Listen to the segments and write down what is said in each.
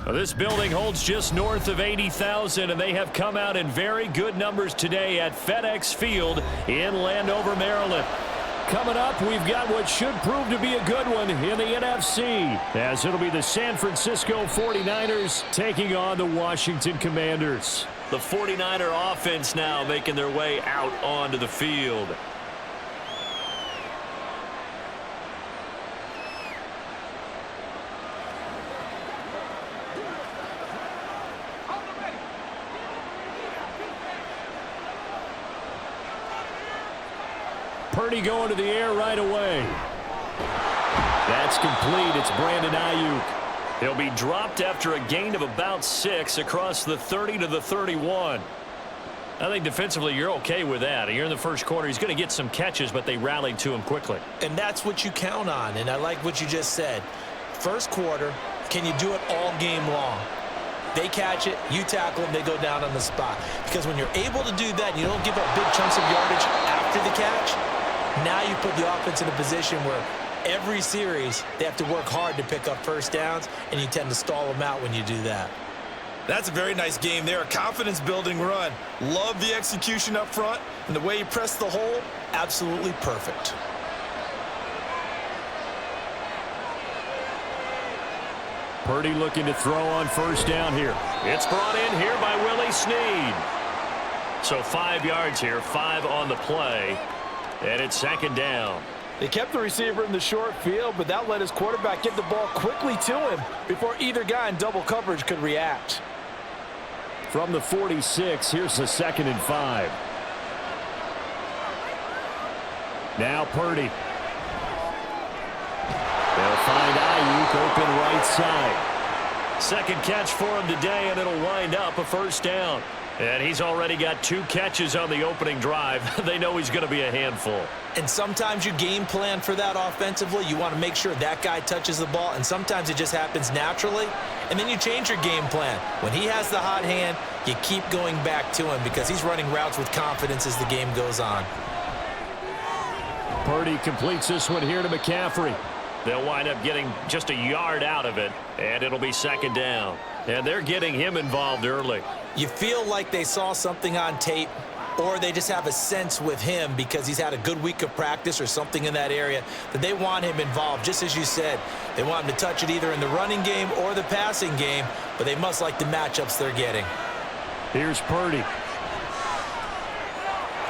Well, this building holds just north of 80,000, and they have come out in very good numbers today at FedEx Field in Landover, Maryland. Coming up, we've got what should prove to be a good one in the NFC, as it'll be the San Francisco 49ers taking on the Washington Commanders. The 49er offense now making their way out onto the field. Purdy going to the air right away. That's complete. It's Brandon Ayuk. He'll be dropped after a gain of about 6 across the 30 to the 31. I think defensively you're okay with that. You're in the first quarter. He's going to get some catches, but they rallied to him quickly. And that's what you count on, and I like what you just said. First quarter, can you do it all game long? They catch it, you tackle them, they go down on the spot. Because when you're able to do that and you don't give up big chunks of yardage after the catch, now you put the offense in a position where every series they have to work hard to pick up first downs, and you tend to stall them out when you do that. That's a very nice game there, a confidence-building run. Love the execution up front, and the way he pressed the hole, absolutely perfect. Purdy looking to throw on first down here. It's brought in here by Willie Snead. So 5 yards here, 5 on the play. And it's second down. They kept the receiver in the short field, but that let his quarterback get the ball quickly to him before either guy in double coverage could react. From the 46, here's the 2nd and 5. Now Purdy. They'll find Ayuk open right side. Second catch for him today, and it'll wind up a first down. And he's already got 2 catches on the opening drive. They know he's going to be a handful. And sometimes you game plan for that offensively. You want to make sure that guy touches the ball, and sometimes it just happens naturally. And then you change your game plan. When he has the hot hand, you keep going back to him because he's running routes with confidence as the game goes on. Purdy completes this one here to McCaffrey. They'll wind up getting just a yard out of it, and it'll be second down. And they're getting him involved early. You feel like they saw something on tape, or they just have a sense with him because he's had a good week of practice or something in that area that they want him involved. Just as you said, they want him to touch it either in the running game or the passing game, but they must like the matchups they're getting. Here's Purdy.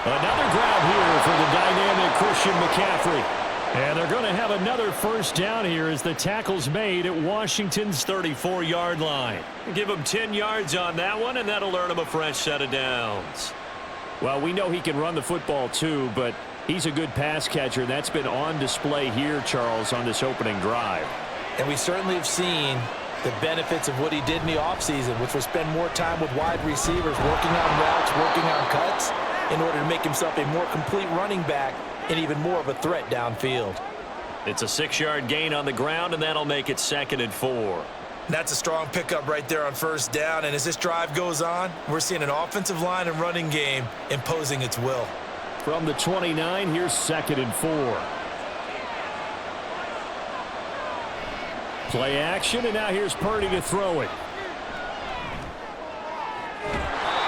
Another grab here for the dynamic Christian McCaffrey. And they're going to have another first down here as the tackle's made at Washington's 34-yard line. Give him 10 yards on that one, and that'll earn him a fresh set of downs. Well, we know he can run the football too, but he's a good pass catcher, and that's been on display here, Charles, on this opening drive. And we certainly have seen the benefits of what he did in the offseason, which was spend more time with wide receivers, working on routes, working on cuts, in order to make himself a more complete running back and even more of a threat downfield. It's a 6-yard gain on the ground, and that'll make it 2nd and 4. That's a strong pickup right there on first down, and as this drive goes on, we're seeing an offensive line and running game imposing its will. From the 29, here's 2nd and 4. Play action, and now here's Purdy to throw it.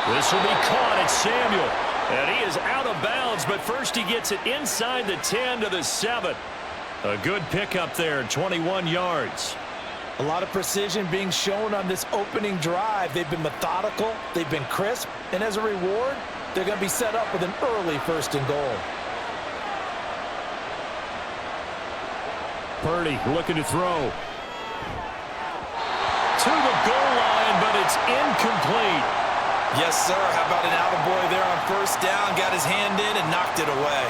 This will be caught at Samuel. And he is out of bounds, but first he gets it inside the 10 to the 7. A good pickup there, 21 yards. A lot of precision being shown on this opening drive. They've been methodical, they've been crisp, and as a reward, they're going to be set up with an early 1st and goal. Purdy looking to throw. To the goal line, but it's incomplete. Yes, sir. How about an attaboy there on first down? Got his hand in and knocked it away.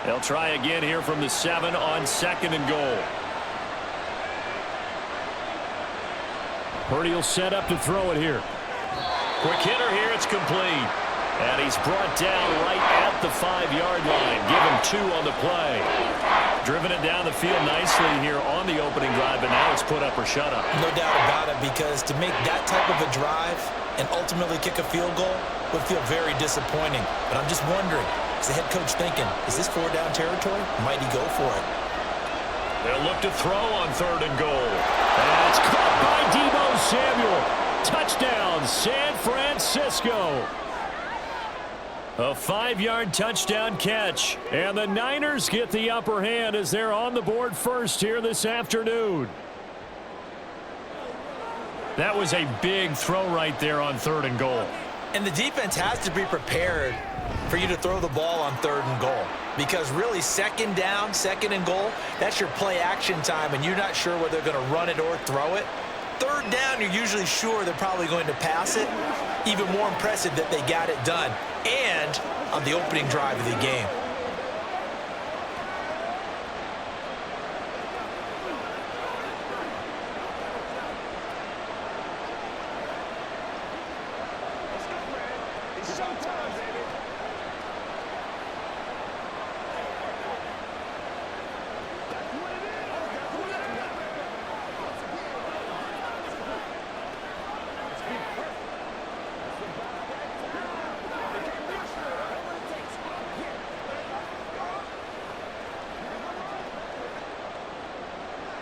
They'll try again here from the 7 on 2nd and goal. Purdy will set up to throw it here. Quick hitter here. It's complete. And he's brought down right at the 5-yard line. Give him 2 on the play. Driven it down the field nicely here on the opening drive, but now it's put up or shut up. No doubt about it, because to make that type of a drive and ultimately kick a field goal would feel very disappointing. But I'm just wondering, Is the head coach thinking, is this 4-down territory? Might he go for it? They'll look to throw on 3rd and goal. That's caught by Deebo Samuel. Touchdown, San Francisco. A 5-yard touchdown catch. And the Niners get the upper hand as they're on the board first here this afternoon. That was a big throw right there on 3rd and goal. And the defense has to be prepared for you to throw the ball on 3rd and goal. Because really, 2nd down, 2nd and goal, that's your play action time, and you're not sure whether they're going to run it or throw it. 3rd down, you're usually sure they're probably going to pass it. Even more impressive that they got it done, and on the opening drive of the game.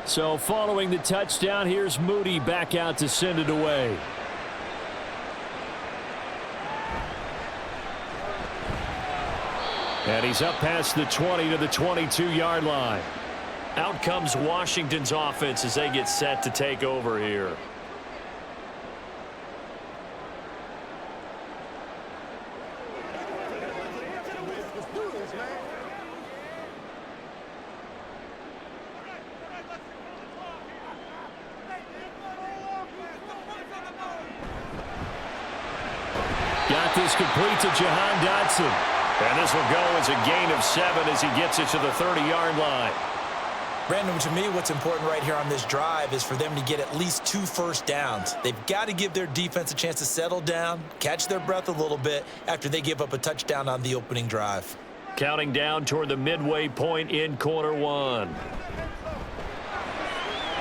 So following the touchdown, here's Moody back out to send it away. And he's up past the 20 to the 22-yard line. Out comes Washington's offense as they get set to take over here. Got this complete to Jahan Dotson. And this will go as a gain of 7 as he gets it to the 30-yard line. Brandon, to me, what's important right here on this drive is for them to get at least 2 first downs. They've got to give their defense a chance to settle down, catch their breath a little bit after they give up a touchdown on the opening drive. Counting down toward the midway point in quarter 1.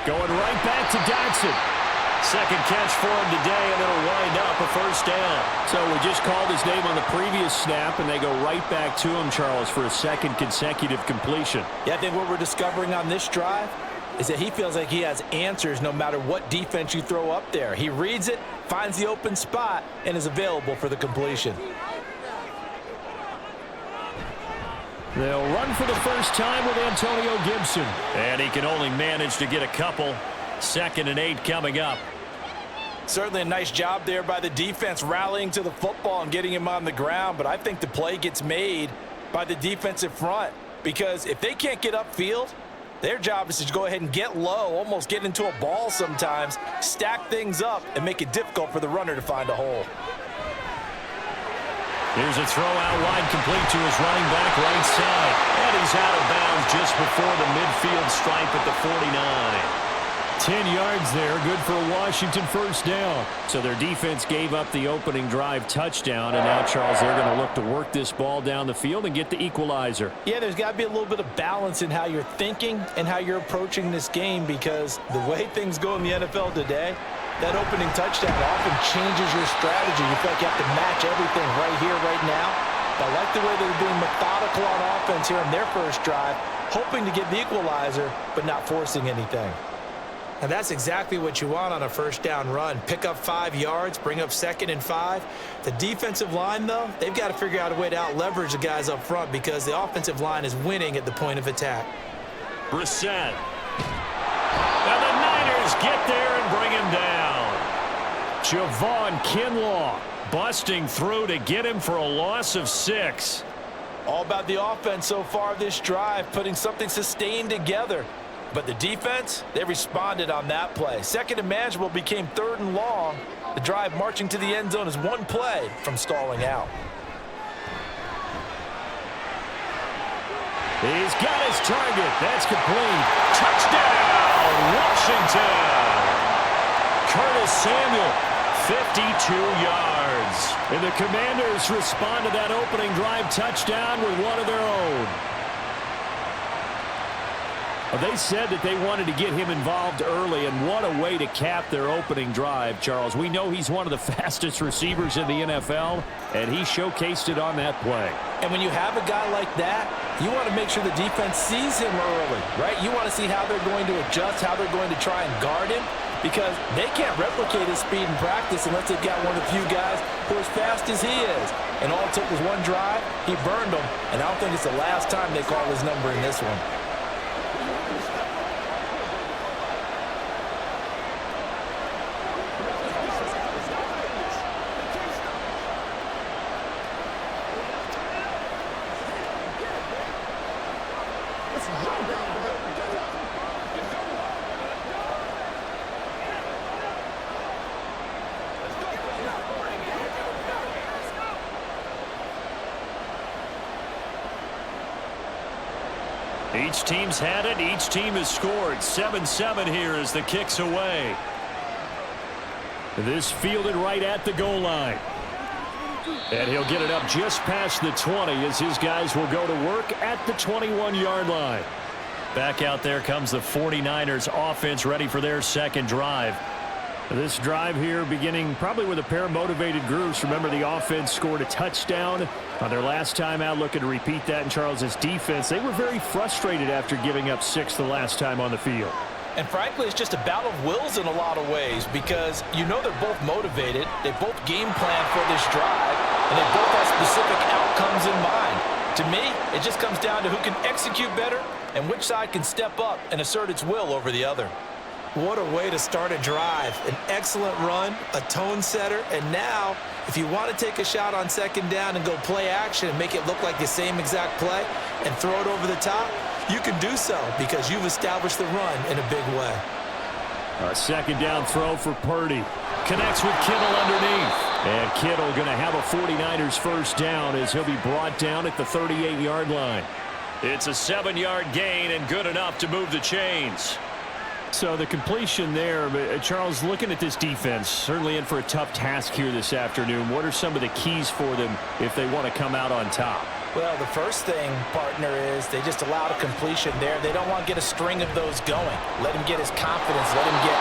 Going right back to Dotson. Second catch for him today, and it'll wind up a first down. So we just called his name on the previous snap, and they go right back to him, Charles, for a second consecutive completion. Yeah, I think what we're discovering on this drive is that he feels like he has answers no matter what defense you throw up there. He reads it, finds the open spot, and is available for the completion. They'll run for the first time with Antonio Gibson. And he can only manage to get a couple. 2nd and 8 coming up. Certainly a nice job there by the defense rallying to the football and getting him on the ground, but I think the play gets made by the defensive front because if they can't get upfield, their job is to go ahead and get low, almost get into a ball sometimes, stack things up, and make it difficult for the runner to find a hole. Here's a throw out wide complete to his running back right side. And he's out of bounds just before the midfield stripe at the 49. 10 yards there, good for a Washington first down. So their defense gave up the opening drive touchdown, and now, Charles, they're going to look to work this ball down the field and get the equalizer. Yeah, there's got to be a little bit of balance in how you're thinking and how you're approaching this game because the way things go in the NFL today, that opening touchdown often changes your strategy. You feel like you have to match everything right here, right now. But I like the way they're being methodical on offense here on their first drive, hoping to get the equalizer, but not forcing anything. And that's exactly what you want on a first down run. Pick up 5 yards, bring up 2nd and 5. The defensive line, though, they've got to figure out a way to out-leverage the guys up front because the offensive line is winning at the point of attack. Brissett. And the Niners get there and bring him down. Javon Kinlaw busting through to get him for a loss of 6. All about the offense so far this drive, putting something sustained together. But the defense, they responded on that play. 2nd and manageable became 3rd and long. The drive marching to the end zone is 1 play from stalling out. He's got his target. That's complete. Touchdown, Washington. Curtis Samuel, 52 yards. And the Commanders respond to that opening drive touchdown with one of their own. Well, they said that they wanted to get him involved early, and what a way to cap their opening drive, Charles. We know he's one of the fastest receivers in the NFL, and he showcased it on that play. And when you have a guy like that, you want to make sure the defense sees him early, right? You want to see how they're going to adjust, how they're going to try and guard him, because they can't replicate his speed in practice unless they've got one of the few guys who are as fast as he is. And all it took was one drive. He burned them, and I don't think it's the last time they call his number in this one. Each team's had it. Each team has scored. 7-7 here as the kick's away. This fielded right at the goal line. And he'll get it up just past the 20 as his guys will go to work at the 21-yard line. Back out there comes the 49ers offense ready for their second drive. This drive here beginning probably with a pair of motivated groups. Remember, the offense scored a touchdown on their last time out, looking to repeat that in Charles's defense. They were very frustrated after giving up 6 the last time on the field. And frankly, it's just a battle of wills in a lot of ways, because you know they're both motivated, they both game plan for this drive, and they both have specific outcomes in mind. To me, it just comes down to who can execute better and which side can step up and assert its will over the other. What a way to start a drive. An excellent run, a tone setter, and now if you want to take a shot on second down and go play action and make it look like the same exact play and throw it over the top, you can do so because you've established the run in a big way. A second down throw for Purdy. Connects with Kittle underneath. And Kittle going to have a 49ers first down as he'll be brought down at the 38-yard line. It's a 7-yard gain and good enough to move the chains. So the completion there, Charles, looking at this defense, certainly in for a tough task here this afternoon. What are some of the keys for them if they want to come out on top? Well, the first thing, partner, is they just allowed a completion there. They don't want to get a string of those going. Let him get his confidence. Let him get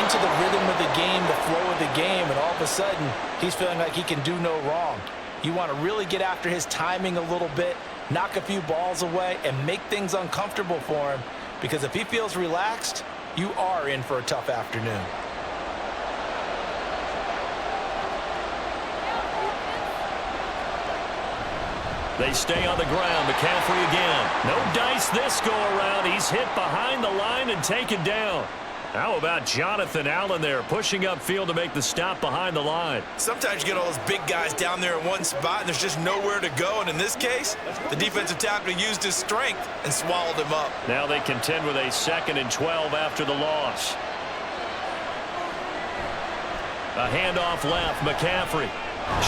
into the rhythm of the game, the flow of the game, and all of a sudden, he's feeling like he can do no wrong. You want to really get after his timing a little bit, knock a few balls away, and make things uncomfortable for him, because if he feels relaxed, you are in for a tough afternoon. They stay on the ground. McCaffrey again. No dice this go around. He's hit behind the line and taken down. How about Jonathan Allen there pushing upfield to make the stop behind the line? Sometimes you get all those big guys down there in one spot and there's just nowhere to go. And in this case, the defensive tackle used his strength and swallowed him up. Now they contend with a 2nd and 12 after the loss. A handoff left. McCaffrey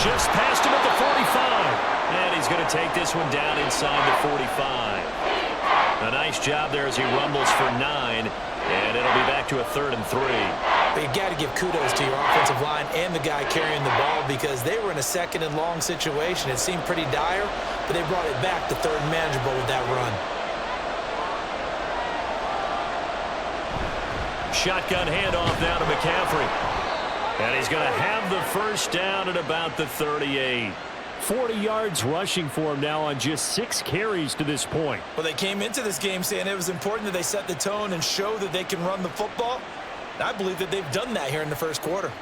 shifts past him at the 45. And he's going to take this one down inside the 45. A nice job there as he rumbles for 9. And it'll be back to a 3rd and 3. But you got to give kudos to your offensive line and the guy carrying the ball, because they were in a 2nd and long situation. It seemed pretty dire, but they brought it back to 3rd and manageable with that run. Shotgun handoff now to McCaffrey. And he's going to have the first down at about the 38. 40 yards rushing for him now on just 6 carries to this point. Well, they came into this game saying it was important that they set the tone and show that they can run the football. And I believe that they've done that here in the first quarter.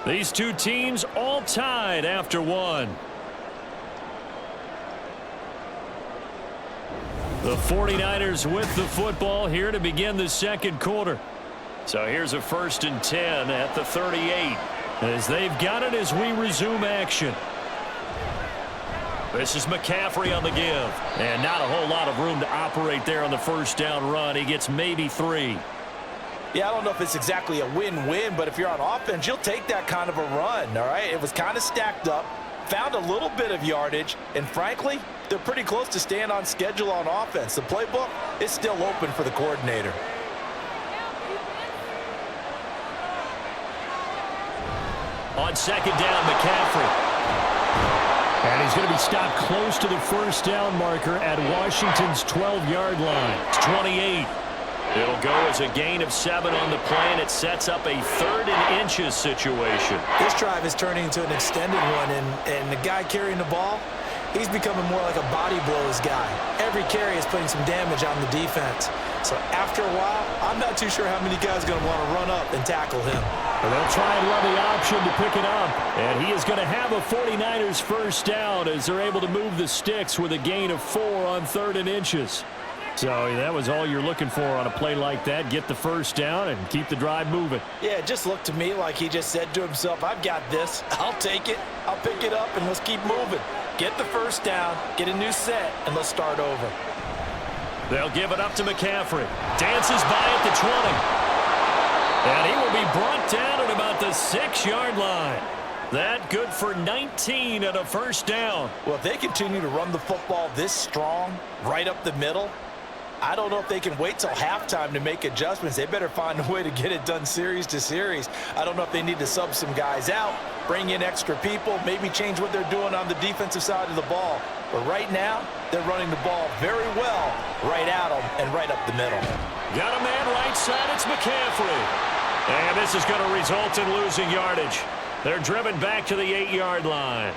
These two teams all tied after one. The 49ers with the football here to begin the second quarter. So here's a 1st and 10 at the 38 as they've got it as we resume action. This is McCaffrey on the give. And not a whole lot of room to operate there on the first down run. He gets maybe 3. Yeah, I don't know if it's exactly a win-win, but if you're on offense, you'll take that kind of a run, all right? It was kind of stacked up. Found a little bit of yardage, and frankly, they're pretty close to staying on schedule on offense. The playbook is still open for the coordinator. On second down, McCaffrey. And he's going to be stopped close to the first down marker at Washington's 12-yard line. It's 28. It'll go as a gain of 7 on the play, and it sets up a 3rd and inches situation. This drive is turning into an extended one, and the guy carrying the ball, he's becoming more like a body blows guy. Every carry is putting some damage on the defense. So after a while, I'm not too sure how many guys are going to want to run up and tackle him. And they'll try and run the option to pick it up. And he is going to have a 49ers first down as they're able to move the sticks with a gain of 4 on 3rd and inches. So that was all you're looking for on a play like that. Get the first down and keep the drive moving. Yeah, it just looked to me like he just said to himself, I've got this. I'll take it. I'll pick it up, and let's keep moving. Get the first down, get a new set, and let's start over. They'll give it up to McCaffrey. Dances by at the 20. And he will be brought down at about the 6-yard line. That good for 19 and a first down. Well, if they continue to run the football this strong, right up the middle, I don't know if they can wait till halftime to make adjustments. They better find a way to get it done series to series. I don't know if they need to sub some guys out, bring in extra people, maybe change what they're doing on the defensive side of the ball. But right now, they're running the ball very well right at them and right up the middle. Got a man right side. It's McCaffrey. And this is going to result in losing yardage. They're driven back to the 8-yard line.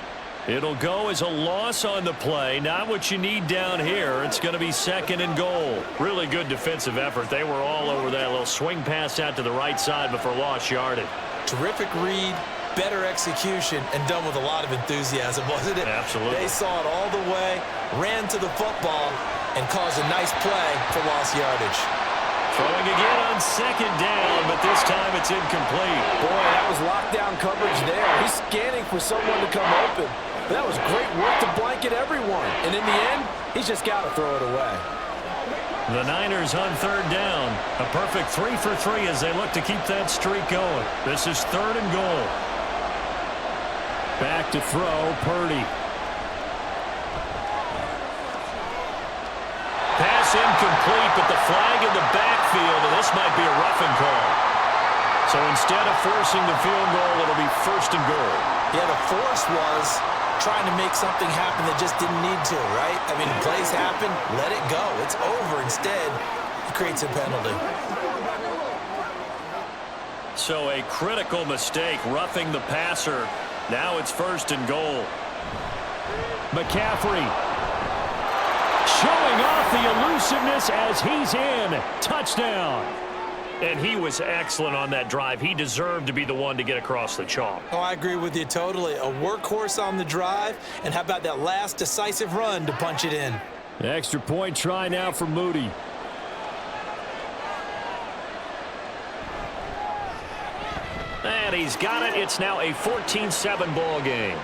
It'll go as a loss on the play. Not what you need down here. It's going to be 2nd and goal. Really good defensive effort. They were all over that little swing pass out to the right side before lost yardage. Terrific read, better execution, and done with a lot of enthusiasm, wasn't it? Absolutely. They saw it all the way, ran to the football, and caused a nice play for lost yardage. Throwing again on 2nd down, but this time it's incomplete. Boy, that was lockdown coverage there. He's scanning for someone to come open. But that was great work to blanket everyone. And in the end, he's just got to throw it away. The Niners on 3rd down. A perfect 3 for 3 as they look to keep that streak going. This is 3rd and goal. Back to throw, Purdy. Pass incomplete, but the flag in the backfield, and this might be a roughing call. So instead of forcing the field goal, it'll be 1st and goal. Yeah, the force was trying to make something happen that just didn't need to, right? I mean, plays happen, let it go. It's over. Instead, he creates a penalty. So a critical mistake, roughing the passer. Now it's 1st and goal. McCaffrey showing off the elusiveness as he's in. Touchdown. And he was excellent on that drive. He deserved to be the one to get across the chalk. Oh, I agree with you totally. A workhorse on the drive, and how about that last decisive run to punch it in? Extra point try now for Moody. And he's got it. It's now a 14-7 ball game.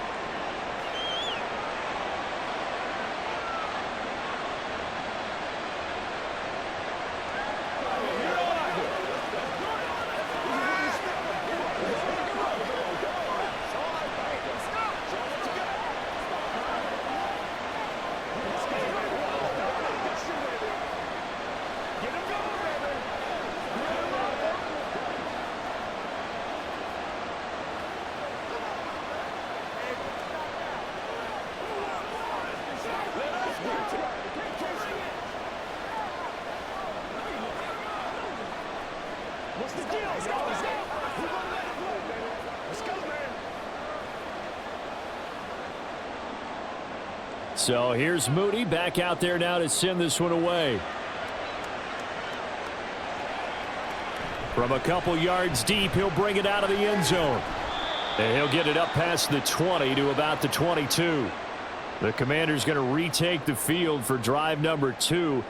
So here's Moody back out there now to send this one away. From a couple yards deep, he'll bring it out of the end zone. And he'll get it up past the 20 to about the 22. The Commander's going to retake the field for drive number 2.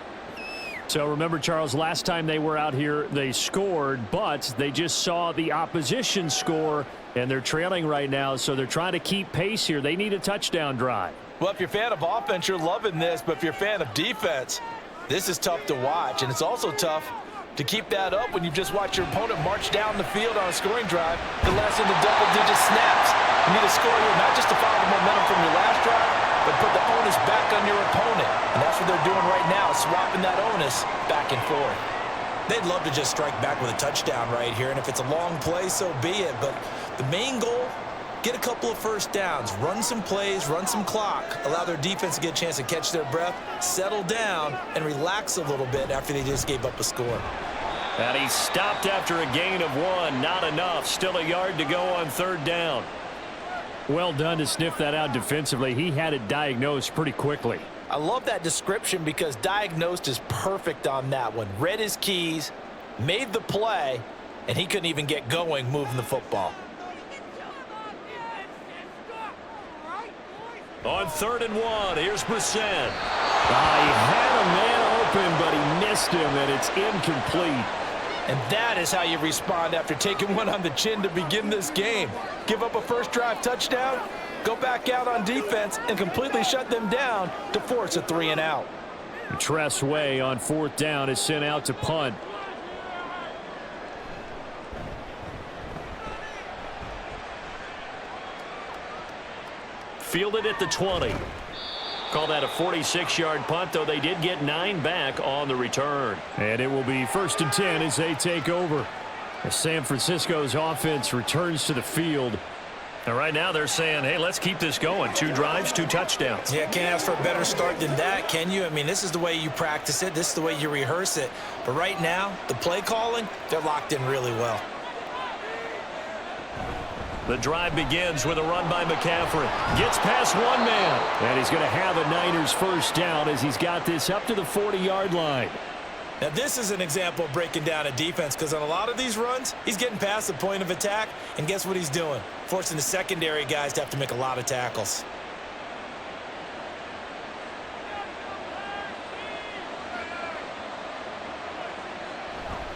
So remember, Charles, last time they were out here, they scored, but they just saw the opposition score, and they're trailing right now, so they're trying to keep pace here. They need a touchdown drive. Well, if you're a fan of offense, you're loving this. But if you're a fan of defense, this is tough to watch. And it's also tough to keep that up when you just watch your opponent march down the field on a scoring drive to less than the double-digit snaps. You need to score here, not just to follow the momentum from your last drive, but put the onus back on your opponent. And that's what they're doing right now, swapping that onus back and forth. They'd love to just strike back with a touchdown right here, and if it's a long play, so be it. But the main goal get a couple of first downs, run some plays, run some clock, allow their defense to get a chance to catch their breath, settle down, and relax a little bit after they just gave up a score. And he stopped after a gain of 1. Not enough. Still a yard to go on 3rd down. Well done to sniff that out defensively. He had it diagnosed pretty quickly. I love that description because diagnosed is perfect on that one. Read his keys, made the play, and he couldn't even get going moving the football. On 3rd and 1, here's Brissett. He had a man open, but he missed him, and it's incomplete. And that is how you respond after taking one on the chin to begin this game. Give up a first drive touchdown, go back out on defense, and completely shut them down to force a 3-and-out. Tress Way on 4th down is sent out to punt. Fielded at the 20. Call that a 46-yard punt, though they did get 9 back on the return. And it will be 1st and 10 as they take over. As San Francisco's offense returns to the field. And right now they're saying, hey, let's keep this going. 2 drives, 2 touchdowns. Yeah, can't ask for a better start than that, can you? I mean, this is the way you practice it. This is the way you rehearse it. But right now, the play calling, they're locked in really well. The drive begins with a run by McCaffrey. Gets past 1 man. And he's going to have a Niners first down as he's got this up to the 40-yard line. Now, this is an example of breaking down a defense because on a lot of these runs, he's getting past the point of attack, and guess what he's doing? Forcing the secondary guys to have to make a lot of tackles.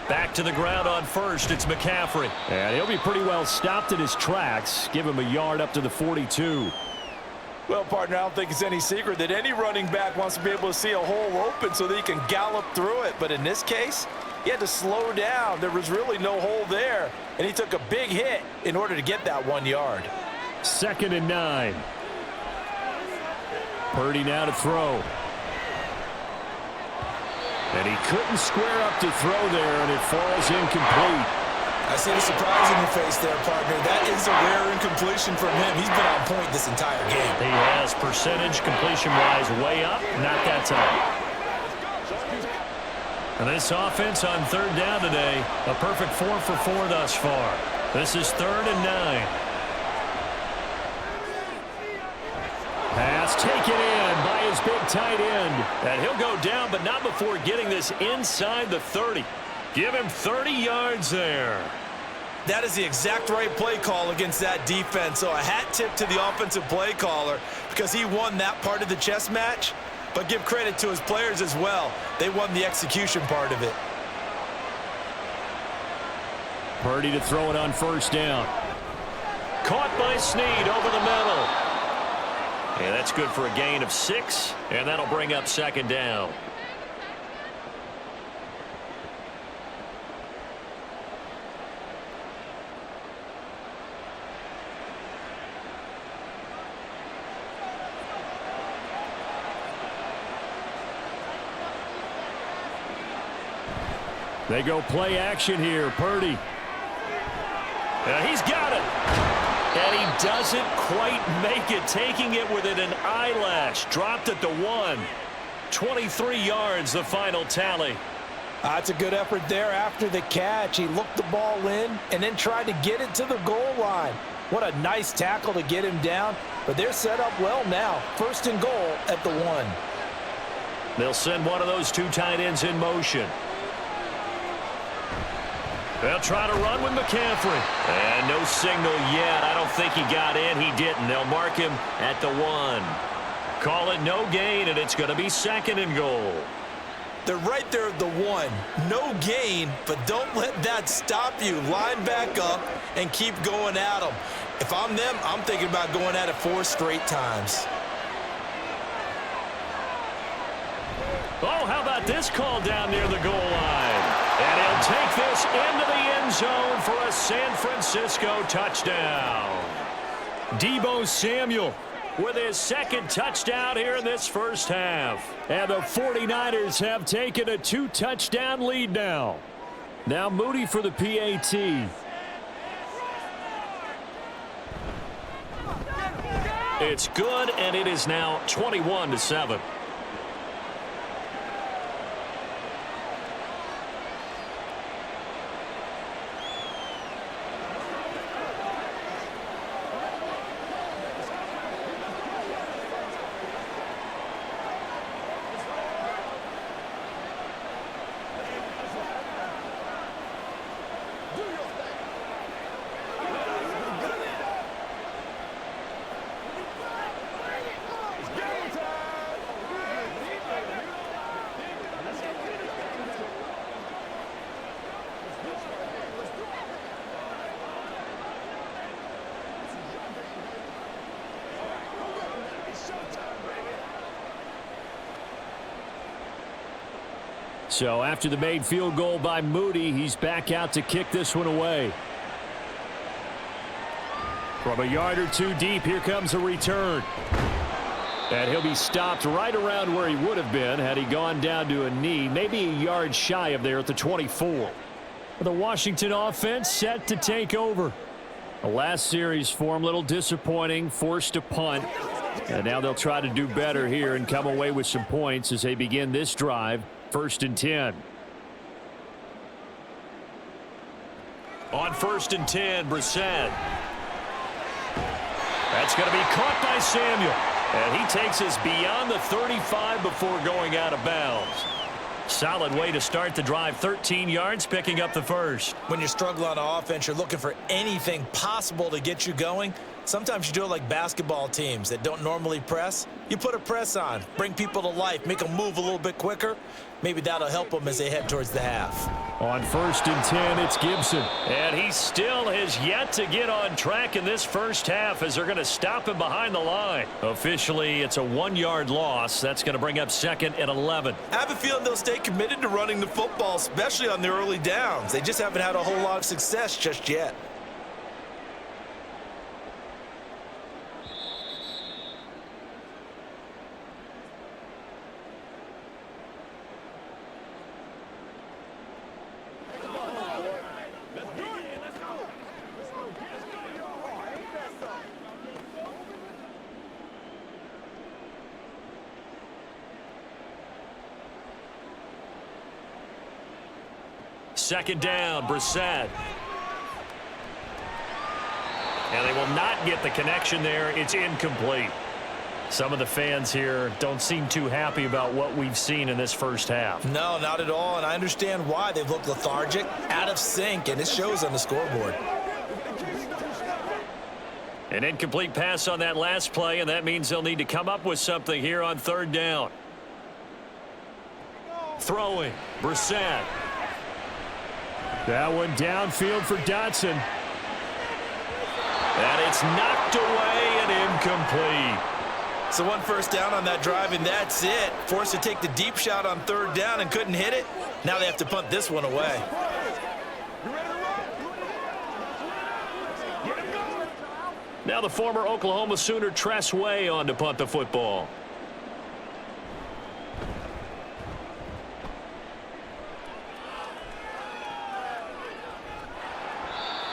Back to the ground on 1st. It's McCaffrey. And he'll be pretty well stopped in his tracks. Give him a yard up to the 42. Well, partner, I don't think it's any secret that any running back wants to be able to see a hole open so that he can gallop through it. But in this case, he had to slow down. There was really no hole there, and he took a big hit in order to get that 1 yard. 2nd and 9. Purdy now to throw. And he couldn't square up to throw there, and it falls incomplete. I see the surprise in your face there, partner. That is a rare incompletion from him. He's been on point this entire game. He has percentage completion-wise way up, not that time. And this offense on 3rd down today, a perfect 4 for 4 thus far. This is 3rd and 9. Pass taken in by his big tight end. And he'll go down, but not before getting this inside the 30. Give him 30 yards there. That is the exact right play call against that defense. So a hat tip to the offensive play caller because he won that part of the chess match. But give credit to his players as well. They won the execution part of it. Purdy to throw it on 1st down. Caught by Snead over the middle. And that's good for a gain of 6, and that'll bring up 2nd down. They go play action here. Purdy. He's got it. And he doesn't quite make it, taking it within an eyelash. Dropped at the 1. 23 yards, the final tally. That's a good effort there after the catch. He looked the ball in and then tried to get it to the goal line. What a nice tackle to get him down. But they're set up well now. 1st and goal at the 1. They'll send one of those 2 tight ends in motion. They'll try to run with McCaffrey. And no signal yet. I don't think he got in. He didn't. They'll mark him at the 1. Call it no gain, and it's going to be 2nd and goal. They're right there at the 1. No gain, but don't let that stop you. Line back up and keep going at them. If I'm them, I'm thinking about going at it 4 straight times. Oh, how about this call down near the goal line? And he'll take this into the end zone for a San Francisco touchdown. Deebo Samuel with his 2nd touchdown here in this first half. And the 49ers have taken a 2-touchdown lead now. Now Moody for the PAT. It's good, and it is now 21-7. So after the made field goal by Moody, he's back out to kick this one away. From a yard or two deep, here comes a return. And he'll be stopped right around where he would have been had he gone down to a knee, maybe a yard shy of there at the 24. The Washington offense set to take over. The last series for him, a little disappointing, forced a punt. And now they'll try to do better here and come away with some points as they begin this drive. 1st and 10. On 1st and 10, Brissett. That's going to be caught by Samuel. And he takes us beyond the 35 before going out of bounds. Solid way to start the drive. 13 yards, picking up the first. When you're struggling on offense, you're looking for anything possible to get you going. Sometimes you do it like basketball teams that don't normally press. You put a press on, bring people to life, make them move a little bit quicker. Maybe that'll help them as they head towards the half. On 1st and 10, it's Gibson. And he still has yet to get on track in this first half as they're going to stop him behind the line. Officially, it's a 1-yard loss. That's going to bring up 2nd and 11. I have a feeling they'll stay committed to running the football, especially on the early downs. They just haven't had a whole lot of success just yet. Second down, Brissett. And they will not get the connection there. It's incomplete. Some of the fans here don't seem too happy about what we've seen in this first half. No, not at all, and I understand why. They've looked lethargic, out of sync, and it shows on the scoreboard. An incomplete pass on that last play, and that means they'll need to come up with something here on 3rd down. Throwing, Brissett. That one downfield for Dotson. And it's knocked away and incomplete. So 1 first down on that drive, and that's it. Forced to take the deep shot on 3rd down and couldn't hit it. Now they have to punt this one away. Now the former Oklahoma Sooner Tress Way on to punt the football.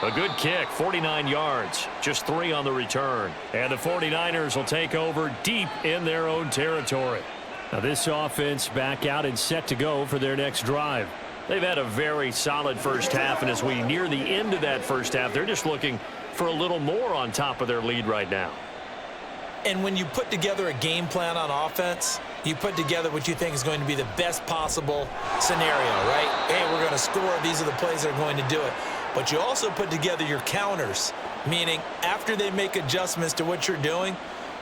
A good kick, 49 yards, just 3 on the return. And the 49ers will take over deep in their own territory. Now this offense back out and set to go for their next drive. They've had a very solid first half, and as we near the end of that first half, they're just looking for a little more on top of their lead right now. And when you put together a game plan on offense, you put together what you think is going to be the best possible scenario, right? Hey, we're going to score. These are the plays that are going to do it. But you also put together your counters, meaning after they make adjustments to what you're doing,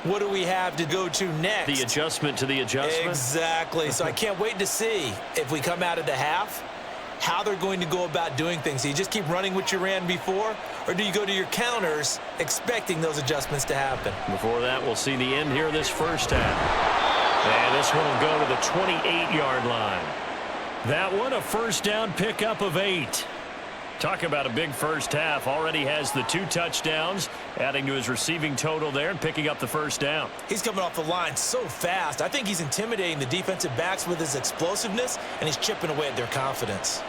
what do we have to go to next? The adjustment to the adjustment? Exactly. So I can't wait to see if we come out of the half, how they're going to go about doing things. Do you just keep running what you ran before, or do you go to your counters expecting those adjustments to happen? Before that, we'll see the end here of this first half. And this one will go to the 28-yard line. That one, a first down pickup of 8. Talk about a big first half. Already has the 2 touchdowns, adding to his receiving total there and picking up the first down. He's coming off the line so fast. I think he's intimidating the defensive backs with his explosiveness, and he's chipping away at their confidence.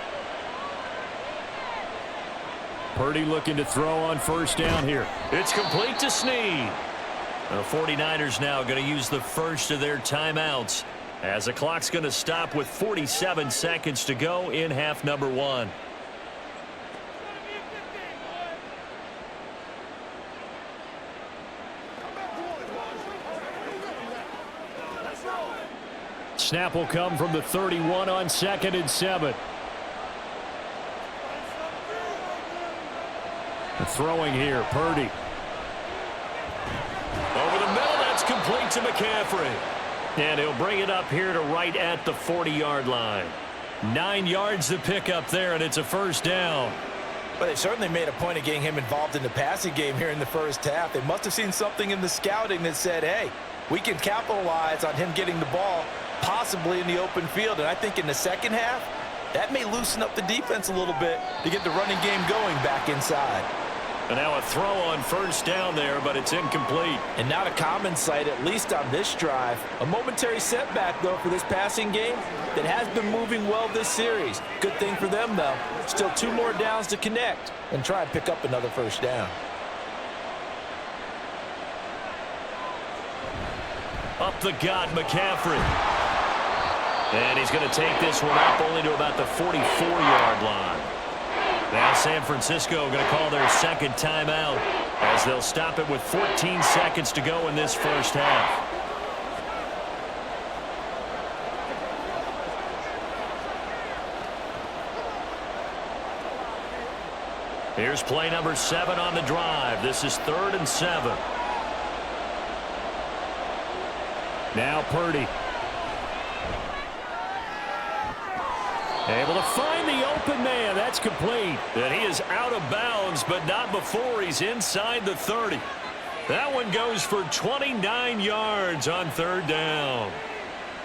Purdy looking to throw on first down here. It's complete to Snead. The 49ers now going to use the first of their timeouts as the clock's going to stop with 47 seconds to go in half number 1. Snap will come from the 31 on 2nd and 7. Throwing here, Purdy. Over the middle, that's complete to McCaffrey. And he'll bring it up here to right at the 40-yard line. 9 yards to pick up there, and it's a first down. But they certainly made a point of getting him involved in the passing game here in the first half. They must have seen something in the scouting that said, hey, we can capitalize on him getting the ball possibly in the open field. And I think in the second half, that may loosen up the defense a little bit to get the running game going back inside. And now a throw on first down there, but it's incomplete. And not a common sight, at least on this drive. A momentary setback, though, for this passing game that has been moving well this series. Good thing for them, though. Still 2 more downs to connect and try and pick up another first down. Up the gut, McCaffrey. And he's going to take this one up only to about the 44-yard line. Now San Francisco going to call their second timeout as they'll stop it with 14 seconds to go in this first half. Here's play number 7 on the drive. This is 3rd and 7. Now Purdy. Able to find the open man. That's complete. And he is out of bounds, but not before he's inside the 30. That one goes for 29 yards on 3rd down.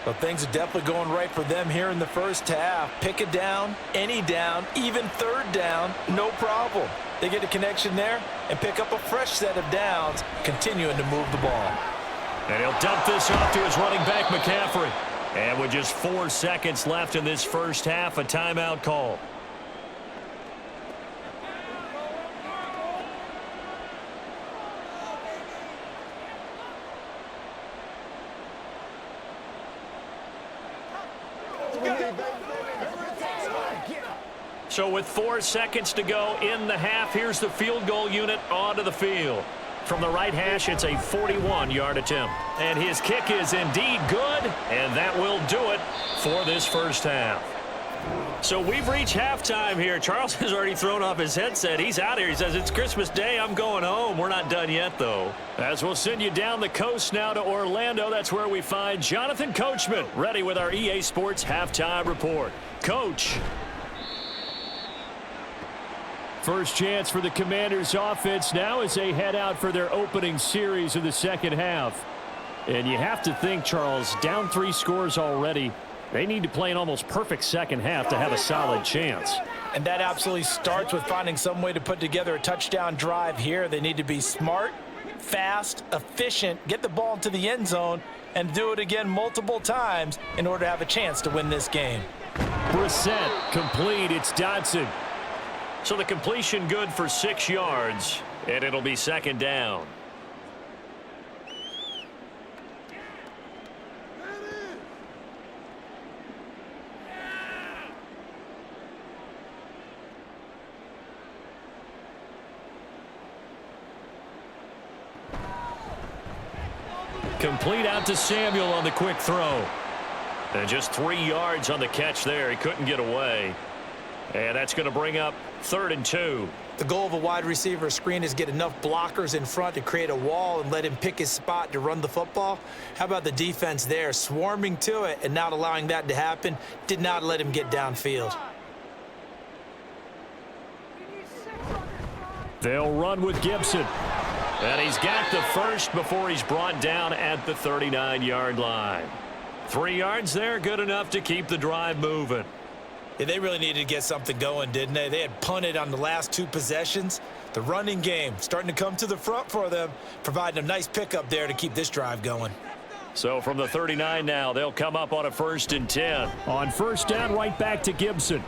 Well, things are definitely going right for them here in the first half. Pick a down, any down, even 3rd down, no problem. They get a connection there and pick up a fresh set of downs, continuing to move the ball. And he'll dump this off to his running back, McCaffrey. And with just 4 seconds left in this first half, a timeout call. So with 4 seconds to go in the half, here's the field goal unit onto the field. From the right hash, it's a 41-yard attempt. And his kick is indeed good, and that will do it for this first half. So we've reached halftime here. Charles has already thrown off his headset. He's out here. He says, it's Christmas Day. I'm going home. We're not done yet, though. As we'll send you down the coast now to Orlando. That's where we find Jonathan Coachman, ready with our EA Sports halftime report. Coach. First chance for the Commanders offense now as they head out for their opening series of the second half. And you have to think, Charles, down 3 scores already. They need to play an almost perfect second half to have a solid chance. And that absolutely starts with finding some way to put together a touchdown drive here. They need to be smart, fast, efficient, get the ball into the end zone, and do it again multiple times in order to have a chance to win this game. Brissett complete. It's Dodson. So the completion good for 6 yards, and it'll be 2nd down. Complete out to Samuel on the quick throw. And just 3 yards on the catch there. He couldn't get away. And that's going to bring up 3rd and 2. The goal of a wide receiver screen is get enough blockers in front to create a wall and let him pick his spot to run the football. How about the defense there, swarming to it and not allowing that to happen? Did not let him get downfield. They'll run with Gibson. And he's got the first before he's brought down at the 39-yard line. 3 yards there, good enough to keep the drive moving. Yeah, they really needed to get something going, didn't they? They had punted on the last 2 possessions. The running game starting to come to the front for them, providing a nice pickup there to keep this drive going. So from the 39 now, they'll come up on a 1st and 10. On first down, right back to Gibson.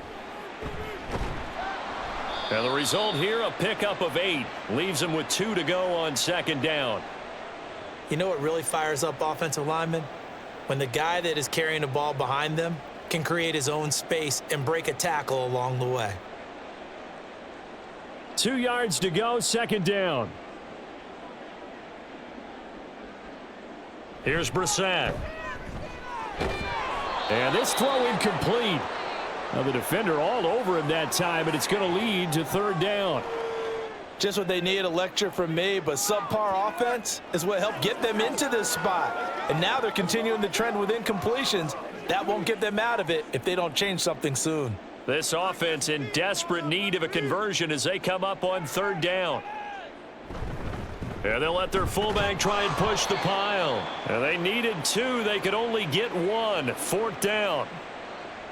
And the result here, a pickup of 8. Leaves them with 2 to go on 2nd down. You know what really fires up offensive linemen? When the guy that is carrying the ball behind them can create his own space and break a tackle along the way. 2 yards to go, second down. Here's Brissett. And this throw incomplete. Now the defender all over him that time, and it's going to lead to third down. Just what they need, a lecture from me, but subpar offense is what helped get them into this spot. And now they're continuing the trend with incompletions. That won't get them out of it if they don't change something soon. This offense in desperate need of a conversion as they come up on third down. And they'll let their fullback try and push the pile. And they needed 2. They could only get 1. Fourth down.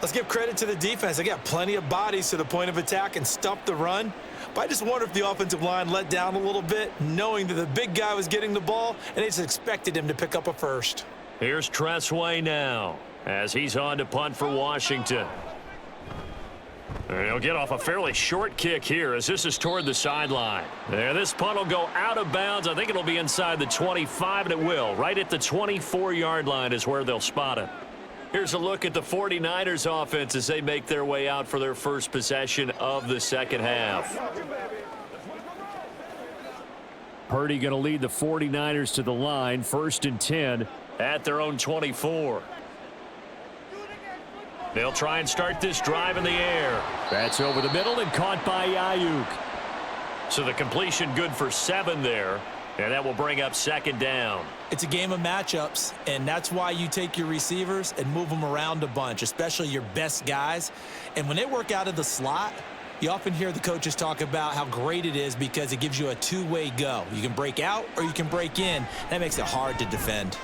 Let's give credit to the defense. They got plenty of bodies to the point of attack and stuffed the run. But I just wonder if the offensive line let down a little bit, knowing that the big guy was getting the ball, and they just expected him to pick up a first. Here's Tressway now as he's on to punt for Washington. And he'll get off a fairly short kick here as this is toward the sideline. There, this punt will go out of bounds. I think it'll be inside the 25, and it will. Right at the 24-yard line is where they'll spot it. Here's a look at the 49ers offense as they make their way out for their first possession of the second half. Purdy going to lead the 49ers to the line, 1st and 10 at their own 24. They'll try and start this drive in the air. That's over the middle and caught by Ayuk. So the completion good for 7 there. And that will bring up second down. It's a game of matchups, and that's why you take your receivers and move them around a bunch, especially your best guys. And when they work out of the slot, you often hear the coaches talk about how great it is because it gives you a two-way go. You can break out or you can break in. That makes it hard to defend.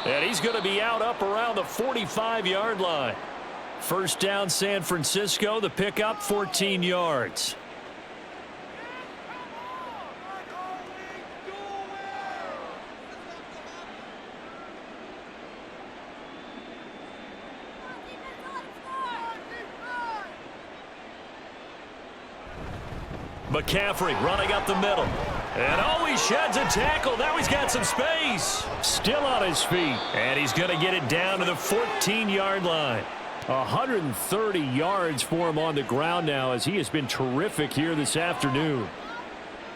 And he's going to be out up around the 45-yard line. First down, San Francisco. The pickup, 14 yards. McCaffrey running up the middle. And oh, he sheds a tackle. Now he's got some space. Still on his feet. And he's going to get it down to the 14-yard line. 130 yards for him on the ground now as he has been terrific here this afternoon.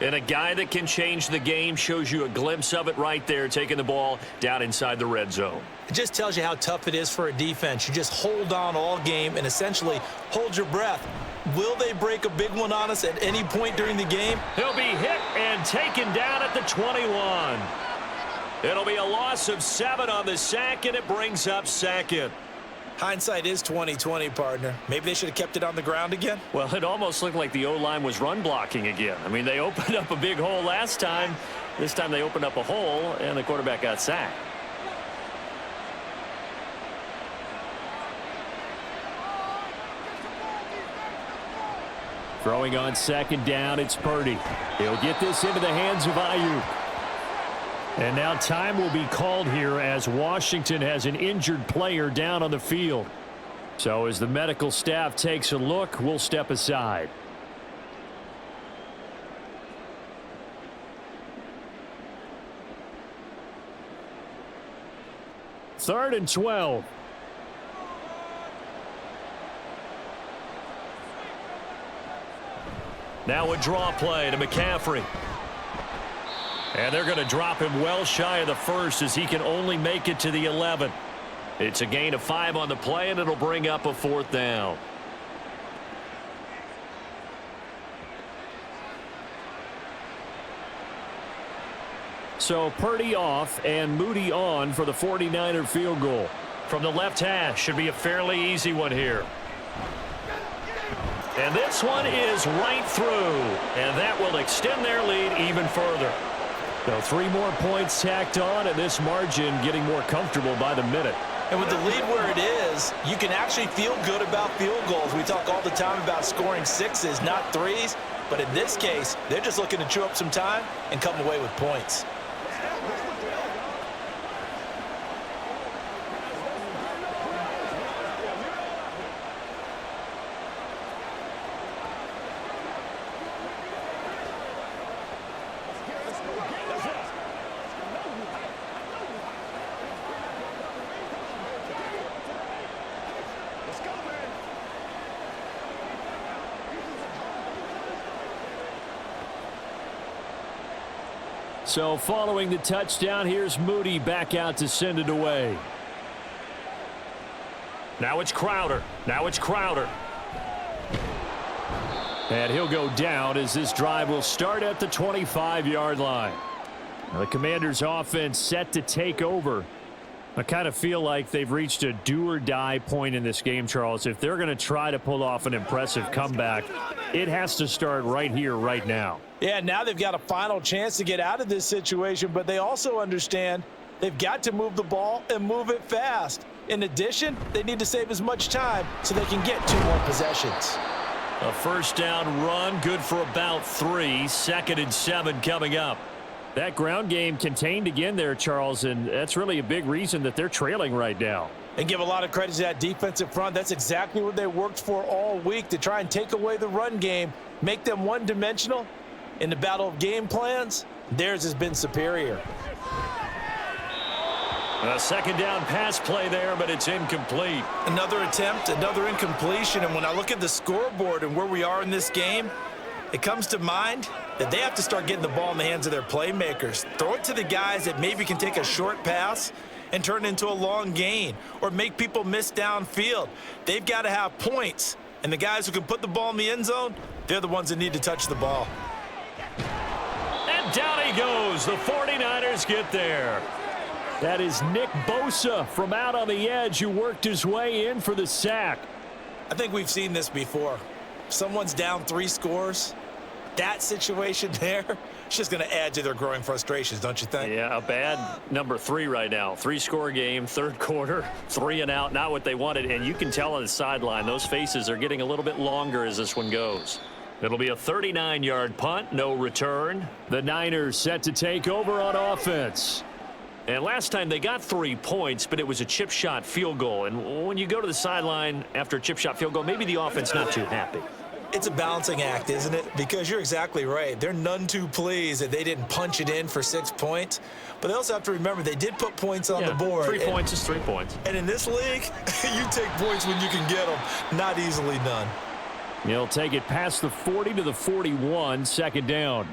And a guy that can change the game shows you a glimpse of it right there, taking the ball down inside the red zone. It just tells you how tough it is for a defense. You just hold on all game and essentially hold your breath. Will they break a big one on us at any point during the game? He'll be hit and taken down at the 21. It'll be a loss of 7 on the sack, and it brings up second. Hindsight is 20/20, partner. Maybe they should have kept it on the ground again. Well, it almost looked like the O-line was run blocking again. I mean, they opened up a big hole last time. This time they opened up a hole, and the quarterback got sacked. Throwing on second down, it's Purdy. He'll get this into the hands of Ayuk. And now time will be called here as Washington has an injured player down on the field. So as the medical staff takes a look, we'll step aside. Third and 12. Now a draw play to McCaffrey. And they're going to drop him well shy of the first as he can only make it to the 11. It's a gain of 5 on the play, and it'll bring up a fourth down. So Purdy off and Moody on for the 49er field goal. From the left hash, should be a fairly easy one here. And this one is right through, and that will extend their lead even further. So 3 more points tacked on, and this margin getting more comfortable by the minute. And with the lead where it is, you can actually feel good about field goals. We talk all the time about scoring 6s, not 3s. But in this case, they're just looking to chew up some time and come away with points. So following the touchdown, here's Moody back out to send it away. Now it's Crowder. And he'll go down as this drive will start at the 25-yard line. The Commanders' offense set to take over. I kind of feel like they've reached a do-or-die point in this game, Charles. If they're going to try to pull off an impressive comeback, it has to start right here, right now. Yeah, now they've got a final chance to get out of this situation, but they also understand they've got to move the ball and move it fast. In addition, they need to save as much time so they can get 2 more possessions. A first down run, good for about 3. 2nd and 7 coming up. That ground game contained again there, Charles, and that's really a big reason that they're trailing right now. And give a lot of credit to that defensive front. That's exactly what they worked for all week, to try and take away the run game, make them one-dimensional. In the battle of game plans, theirs has been superior. A second down pass play there, but it's incomplete. Another attempt, another incompletion, and when I look at the scoreboard and where we are in this game, it comes to mind that they have to start getting the ball in the hands of their playmakers. Throw it to the guys that maybe can take a short pass and turn it into a long gain or make people miss downfield. They've got to have points, and the guys who can put the ball in the end zone, they're the ones that need to touch the ball. And down he goes. The 49ers get there. That is Nick Bosa from out on the edge who worked his way in for the sack. I think we've seen this before. Someone's down 3 scores. That situation there, it's just going to add to their growing frustrations, don't you think? Yeah, a bad number 3 right now. 3-score game, 3rd quarter, 3 and out, not what they wanted. And you can tell on the sideline, those faces are getting a little bit longer as this one goes. It'll be a 39-yard punt, no return. The Niners set to take over on offense. And last time they got 3 points, but it was a chip shot field goal. And when you go to the sideline after a chip shot field goal, maybe the offense not too happy. It's a balancing act, isn't it? Because you're exactly right. They're none too pleased that they didn't punch it in for 6 points. But they also have to remember they did put points on the board. 3 points is 3 points. And in this league, you take points when you can get them. Not easily done. He'll take it past the 40 to the 41, 2nd down.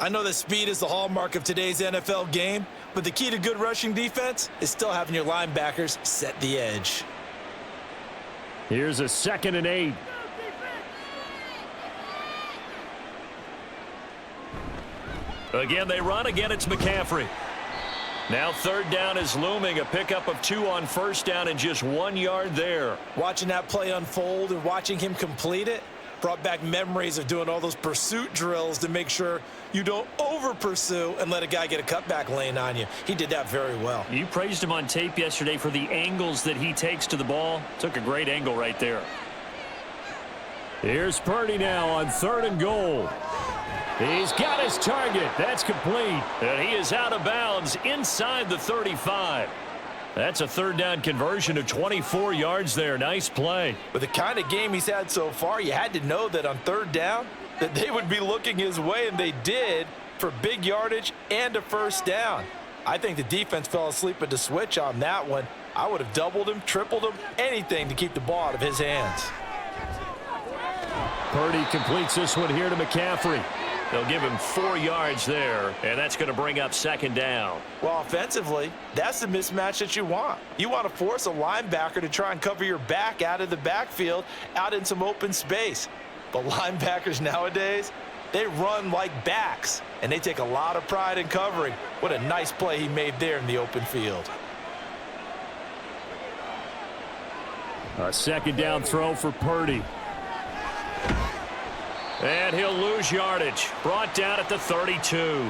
I know that speed is the hallmark of today's NFL game, but the key to good rushing defense is still having your linebackers set the edge. Here's a 2nd and 8. Again, they run. Again, it's McCaffrey. Now 3rd down is looming. A pickup of 2 on 1st down and just 1 yard there. Watching that play unfold and watching him complete it brought back memories of doing all those pursuit drills to make sure you don't over-pursue and let a guy get a cutback lane on you. He did that very well. You praised him on tape yesterday for the angles that he takes to the ball. Took a great angle right there. Here's Purdy now on 3rd and goal. He's got his target. That's complete. And he is out of bounds inside the 35. That's a 3rd down conversion of 24 yards there. Nice play. With the kind of game he's had so far, you had to know that on 3rd down that they would be looking his way, and they did, for big yardage and a 1st down. I think the defense fell asleep at the switch on that one. I would have doubled him, tripled him, anything to keep the ball out of his hands. Purdy completes this one here to McCaffrey. They'll give him 4 yards there, and that's going to bring up 2nd down. Well, offensively, that's the mismatch that you want. You want to force a linebacker to try and cover your back out of the backfield, out in some open space. But linebackers nowadays, they run like backs, and they take a lot of pride in covering. What a nice play he made there in the open field. A 2nd down throw for Purdy. And he'll lose yardage. Brought down at the 32.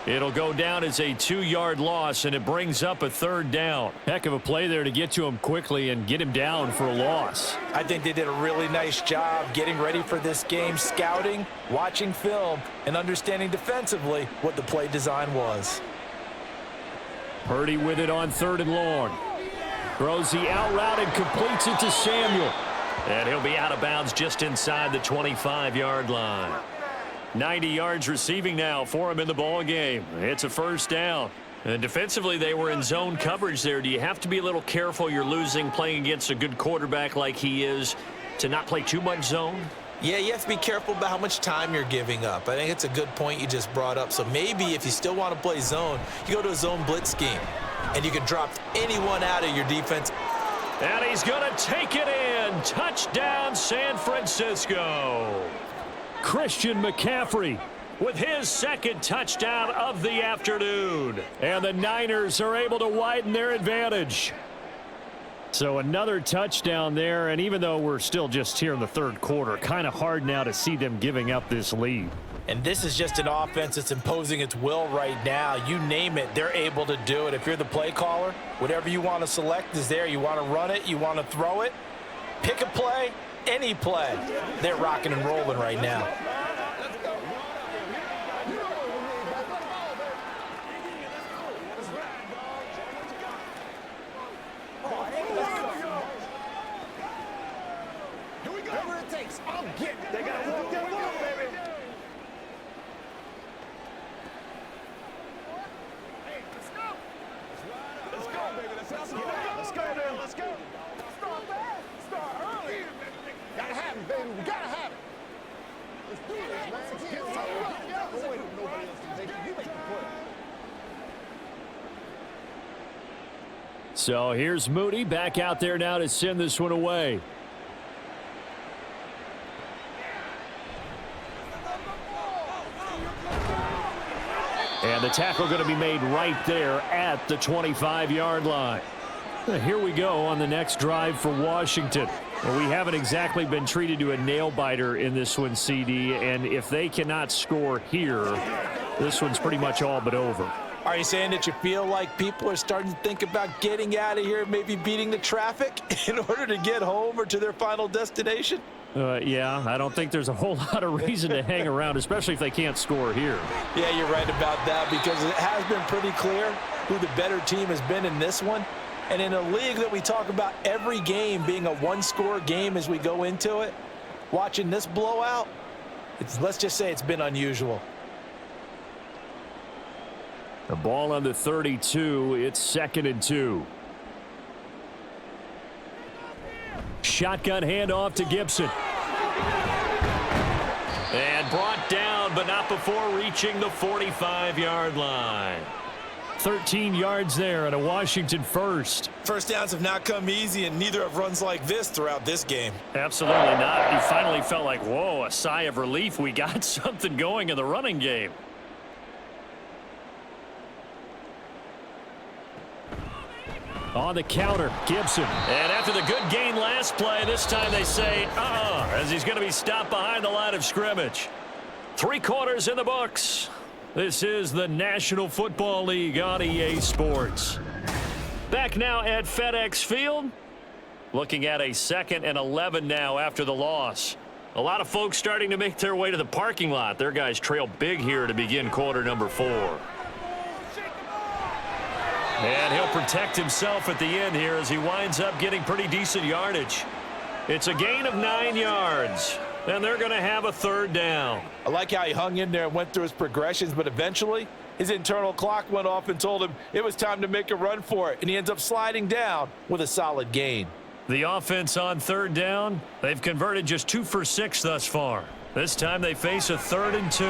It'll go down as a 2-yard loss, and it brings up a 3rd down. Heck of a play there to get to him quickly and get him down for a loss. I think they did a really nice job getting ready for this game, scouting, watching film, and understanding defensively what the play design was. Purdy with it on 3rd and long. Throws the out route and completes it to Samuel. And he'll be out of bounds just inside the 25-yard line. 90 yards receiving now for him in the ball game. It's a 1st down. And defensively, they were in zone coverage there. Do you have to be a little careful? You're losing playing against a good quarterback like he is to not play too much zone? Yeah, you have to be careful about how much time you're giving up. I think it's a good point you just brought up. So maybe if you still want to play zone, you go to a zone blitz scheme, and you can drop anyone out of your defense. And he's going to take it in. Touchdown, San Francisco. Christian McCaffrey with his second touchdown of the afternoon. And the Niners are able to widen their advantage. So another touchdown there, and even though we're still just here in the third quarter, kind of hard now to see them giving up this lead. And this is just an offense that's imposing its will right now. You name it, they're able to do it. If you're the play caller, whatever you want to select is there. You want to run it, you want to throw it, pick a play, any play. They're rocking and rolling right now. So here's Moody back out there now to send this one away. And the tackle going to be made right there at the 25-yard line. Here we go on the next drive for Washington. Well, we haven't exactly been treated to a nail-biter in this one, CD, and if they cannot score here, this one's pretty much all but over. Are you saying that you feel like people are starting to think about getting out of here, maybe beating the traffic in order to get home or to their final destination? Yeah, I don't think there's a whole lot of reason to hang around, especially if they can't score here. Yeah, you're right about that because it has been pretty clear who the better team has been in this one. And in a league that we talk about every game being a one-score game as we go into it, watching this blowout, let's just say it's been unusual. The ball on the 32. It's 2nd and 2. Shotgun handoff to Gibson. And brought down, but not before reaching the 45-yard line. 13 yards there and a Washington first. First downs have not come easy, and neither have runs like this throughout this game. Absolutely not. You finally felt like, whoa, a sigh of relief. We got something going in the running game. On the counter, Gibson. And after the good gain last play, this time they say, as he's going to be stopped behind the line of scrimmage. 3 quarters in the books. This is the National Football League on EA Sports. Back now at FedEx Field. Looking at a 2nd and 11 now after the loss. A lot of folks starting to make their way to the parking lot. Their guys trail big here to begin quarter number 4. And he'll protect himself at the end here as he winds up getting pretty decent yardage. It's a gain of 9 yards. And they're going to have a 3rd down. I like how he hung in there and went through his progressions, but eventually his internal clock went off and told him it was time to make a run for it, and he ends up sliding down with a solid gain. The offense on 3rd down, they've converted just 2 for 6 thus far. This time they face a 3rd and 2.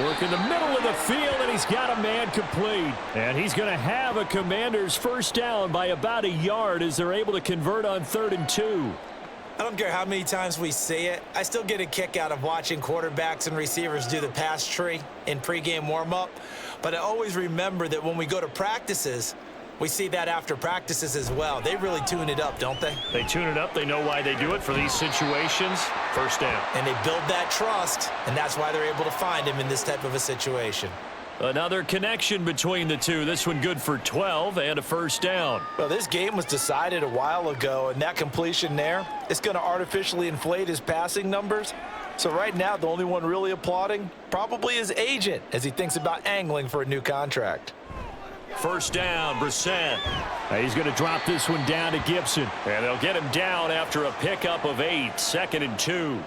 Work in the middle of the field, and he's got a man complete. And he's going to have a Commanders first down by about a yard as they're able to convert on 3rd and 2. I don't care how many times we say it. I still get a kick out of watching quarterbacks and receivers do the pass tree in pregame warm-up. But I always remember that when we go to practices, we see that after practices as well. They really tune it up, don't they? They tune it up. They know why they do it for these situations. First down. And they build that trust, and that's why they're able to find him in this type of a situation. Another connection between the two. This one good for 12 and a first down. Well, this game was decided a while ago, and that completion there, it's going to artificially inflate his passing numbers. So right now, the only one really applauding probably his agent as he thinks about angling for a new contract. First down, Brissett. He's going to drop this one down to Gibson. And they'll get him down after a pickup of 8, 2nd and 2.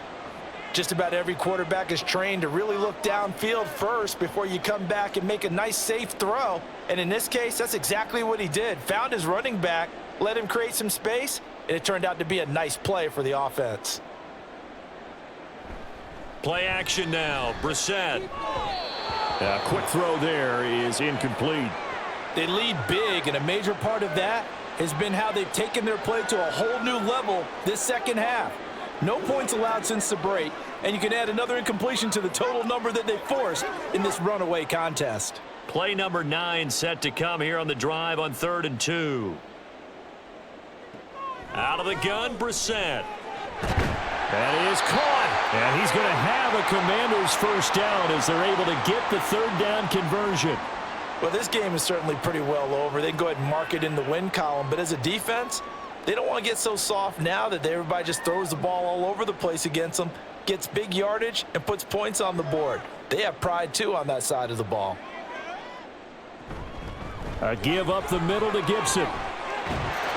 Just about every quarterback is trained to really look downfield first before you come back and make a nice, safe throw. And in this case, that's exactly what he did. Found his running back, let him create some space, and it turned out to be a nice play for the offense. Play action now. Brissett. A quick throw there is incomplete. They lead big, and a major part of that has been how they've taken their play to a whole new level this second half. No points allowed since the break, and you can add another incompletion to the total number that they forced in this runaway contest. Play number 9 set to come here on the drive on 3rd and 2. Out of the gun, Brissett. That is caught. And he's going to have a Commanders first down as they're able to get the 3rd down conversion. Well, this game is certainly pretty well over. They can go ahead and mark it in the win column. But as a defense, they don't want to get so soft now that everybody just throws the ball all over the place against them, gets big yardage, and puts points on the board. They have pride, too, on that side of the ball. A give up the middle to Gibson.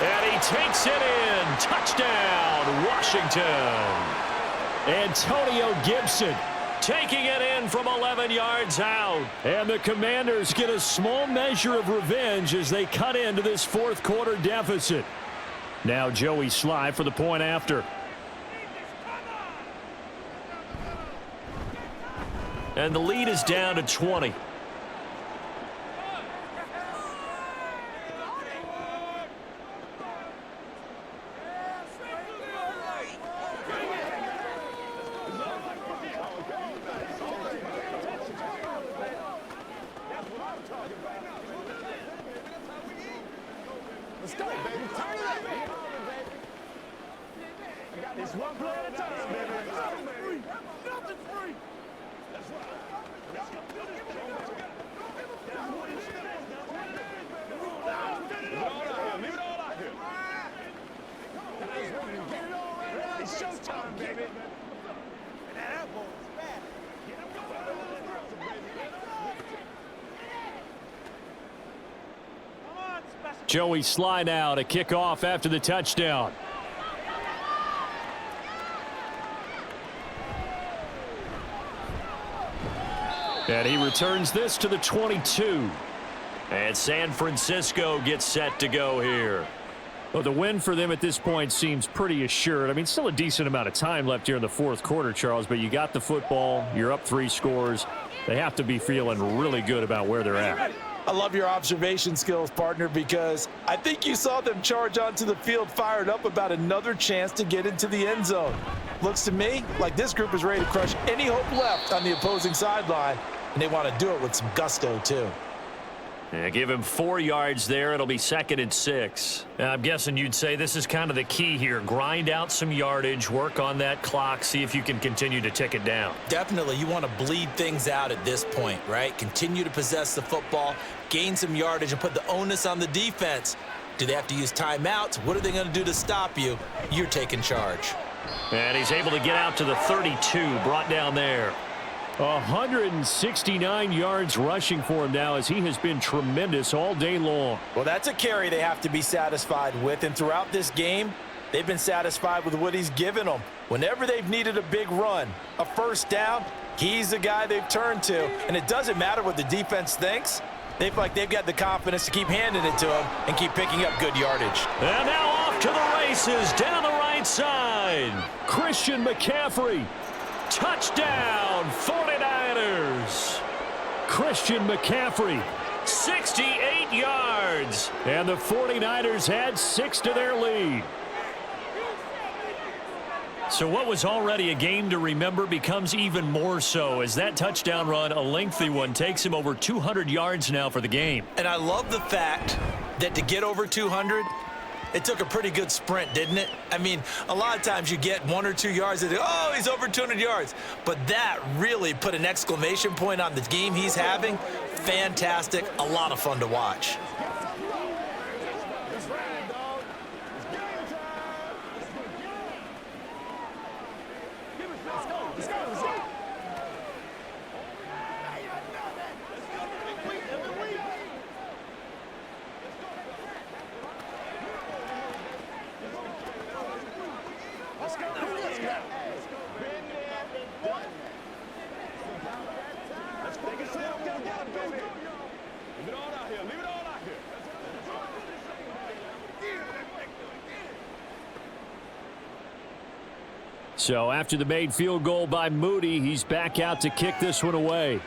And he takes it in. Touchdown, Washington. Antonio Gibson taking it in from 11 yards out. And the Commanders get a small measure of revenge as they cut into this 4th quarter deficit. Now Joey Sly for the point after. And the lead is down to 20. Let's go, baby. Turn it up, baby. I got this one play at a time, baby. Nothing's free. Nothing's free. That's right. Let's go. Leave it all out here. Leave it all out here. Get it all right now. It's showtime, baby. That ball is bad. Get him going. Joey Sly now to kick off after the touchdown. And he returns this to the 22. And San Francisco gets set to go here. Well, the win for them at this point seems pretty assured. I mean, still a decent amount of time left here in the 4th quarter, Charles, but you got the football. You're up 3 scores. They have to be feeling really good about where they're at. I love your observation skills, partner, because I think you saw them charge onto the field fired up about another chance to get into the end zone. Looks to me like this group is ready to crush any hope left on the opposing sideline, and they want to do it with some gusto, too. Yeah, give him 4 yards there. It'll be 2nd and 6. I'm guessing you'd say this is kind of the key here. Grind out some yardage, work on that clock, see if you can continue to tick it down. Definitely, you want to bleed things out at this point, right? Continue to possess the football, gain some yardage, and put the onus on the defense. Do they have to use timeouts? What are they going to do to stop you? You're taking charge. And he's able to get out to the 32, brought down there. 169 yards rushing for him now as he has been tremendous all day long. Well, that's a carry they have to be satisfied with, and throughout this game, they've been satisfied with what he's given them. Whenever they've needed a big run, a first down, he's the guy they've turned to, and it doesn't matter what the defense thinks. They feel like they've got the confidence to keep handing it to him and keep picking up good yardage. And now off to the races down the right side. Christian McCaffrey. Touchdown, 49ers. Christian McCaffrey. 68 yards. And the 49ers had 6 to their lead. So what was already a game to remember becomes even more so as that touchdown run, a lengthy one, takes him over 200 yards now for the game. And I love the fact that to get over 200, it took a pretty good sprint, didn't it? I mean, a lot of times you get 1 or 2 yards and oh, he's over 200 yards. But that really put an exclamation point on the game he's having. Fantastic. A lot of fun to watch. So after the made field goal by Moody, he's back out to kick this one away.